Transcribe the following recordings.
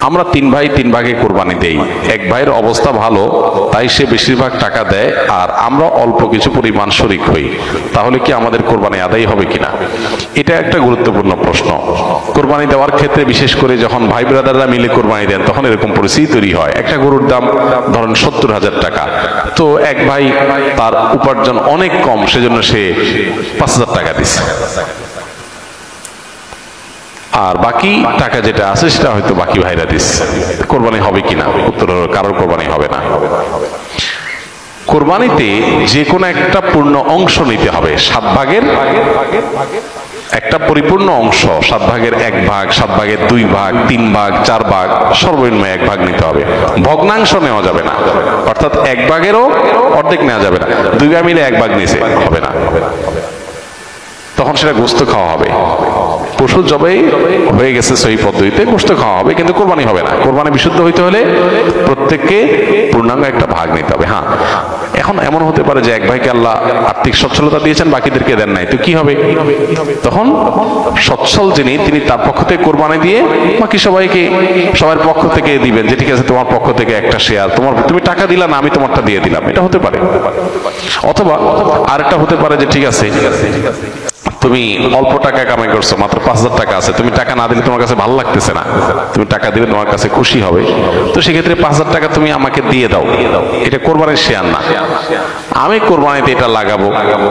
আমরা তিন ভাই তিন ভাগে কোরবানি দেই। এক ভাইয়ের অবস্থা ভালো, তাই সে বেশিরভাগ টাকা দেয়, আর আমরা অল্প কিছু পরিমাণ শরিক হই, তাহলে কি আমাদের কোরবানি আদায় হবে কিনা? এটা একটা গুরুত্বপূর্ণ প্রশ্ন। কোরবানি দেওয়ার ক্ষেত্রে বিশেষ করে যখন ভাই ব্রাদাররা মিলে কোরবানি দেন, তখন এরকম পরিস্থিতি তৈরি হয়। একটা গরুর দাম ধরেন 70,000 টাকা, তো এক ভাই তার উপার্জন অনেক কম, সেজন্য সে 5,000 টাকা দিচ্ছে, আর বাকি টাকা যেটা আছে সেটা হয়তো বাকি ভাইরা দিচ্ছে। কোরবানি হবে কিনা? উত্তর হলো কারোর কোরবানি হবে না। কোরবানিতে যে কোনো একটা পূর্ণ অংশ নিতে হবে। 7 ভাগের একটা পরিপূর্ণ অংশ, 7 ভাগের 1 ভাগ, 7 ভাগের 2 ভাগ, 3 ভাগ, 4 ভাগ, সর্বনিম্ন 1 ভাগ নিতে হবে। ভগ্নাংশ নেওয়া যাবে না, অর্থাৎ 1 ভাগেরও অর্ধেক নেওয়া যাবে না। 2 ভাগ মিলে 1 ভাগ নিছে, হবে না, তখন সেটা গোশত খাওয়া হবে। পশু জবাই হয়ে গেছে সহি পদ্ধতিতে, গোশত খাওয়া হবে, কিন্তু কোরবানি হবে না। কোরবানি বিশুদ্ধ হইতে হলে প্রত্যেককে পূর্ণাঙ্গ একটা ভাগ নিতে হবে। হ্যাঁ, এখন এমন হতে পারে যে এক ভাইকে আল্লাহ আর্থিক সচ্ছলতা দিয়েছেন, বাকিদেরকে দেন নাই, তো কি হবে? তখন সচ্ছল যিনি, তিনি তার পক্ষ থেকে কোরবানি দিয়ে বাকি সবাইকে সবার পক্ষ থেকে দিবেন, যে ঠিক আছে তোমার পক্ষ থেকে একটা শেয়ার, তুমি টাকা দিলা না, আমি তোমারটা দিয়ে দিলাম, এটা হতে পারে। অথবা আরেকটা হতে পারে যে ঠিক আছে তুমি অল্প টাকা কামাই করছো, মাত্র 5,000 টাকা আছে, তুমি টাকা না দিলে তোমার কাছে ভালো লাগতেছে না, তুমি টাকা দিলে তোমার কাছে খুশি হবে, তো সেক্ষেত্রে 5,000 টাকা তুমি আমাকে দিয়ে দাও, এটা কোরবানির শেয়ার না। আমি কোরবানিতে এটা লাগাবো,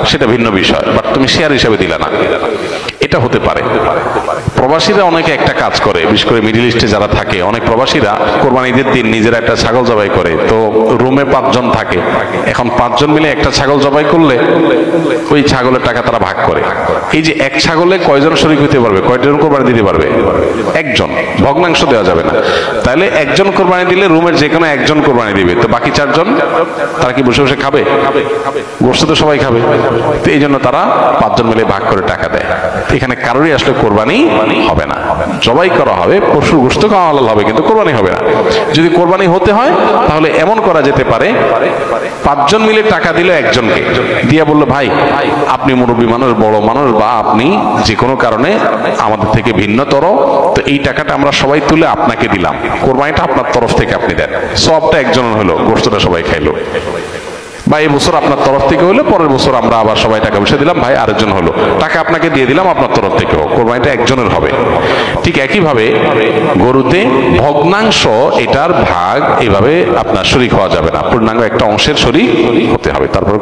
সেটা ভিন্ন বিষয়, বাট তুমি শেয়ার হিসাবে দিলা না, এটা হতে পারে। প্রবাসীরা অনেকে একটা কাজ করে, বিশেষ করে মিডল ইস্টে যারা থাকে, অনেক প্রবাসীরা কোরবানিদের দিন নিজেরা একটা ছাগল জবাই করে। তো রুমে 5 জন থাকে, এখন 5 জন মিলে একটা ছাগল জবাই করলে ওই ছাগলের টাকা তারা ভাগ করে। এই যে এক ছাগলে কয়জন শরীক হতে পারবে, কয়জন কোরবানি দিতে পারবে? একজন, ভগ্নাংশ দেওয়া যাবে না। তাহলে একজন কোরবানি দিলে রুমের যে কোনো একজন কোরবানি দিবে, তো বাকি 4 জন তারা কি বসে বসে খাবে? গোশত তো সবাই খাবে, তো এই জন্য তারা 5 জন মিলে ভাগ করে টাকা দেয়। এখানে কারোরই আসলে কোরবানি হবে না, জবাই করা হবে, পশুর গোশত খাওয়া হালাল হবে, কিন্তু কোরবানি হবে না। যদি কোরবানি হতে হয় তাহলে এমন করা যেতে পারে, 5 জন মিলে টাকা দিল একজনকে, দিয়া বললো ভাই আপনি মুরব্বী মানুষ, বড় মানুষ, বা আপনি যে কোনো কারণে আমাদের থেকে ভিন্নতর, তো এই টাকাটা আমরা সবাই তুলে আপনাকে দিলাম, কোরবানিটা আপনার তরফ থেকে আপনি দেন, সবটা একজনের হলো, গোশতটা সবাই খাইলো। বা এই বছর আপনার তরফ থেকে হলো, পরের বছর আমরা আবার সবাই টাকা পয়সা দিলাম, ভাই আরেকজন হলো, টাকা আপনাকে দিয়ে দিলাম আপনার তরফ থেকেও, কোরবানিটা একজনের হবে। ঠিক একইভাবে গরুতে ভগ্নাংশ, এটার ভাগ এভাবে আপনার শরীক হওয়া যাবে না, পূর্ণাঙ্গ একটা অংশের শরীক হতে হবে, তারপর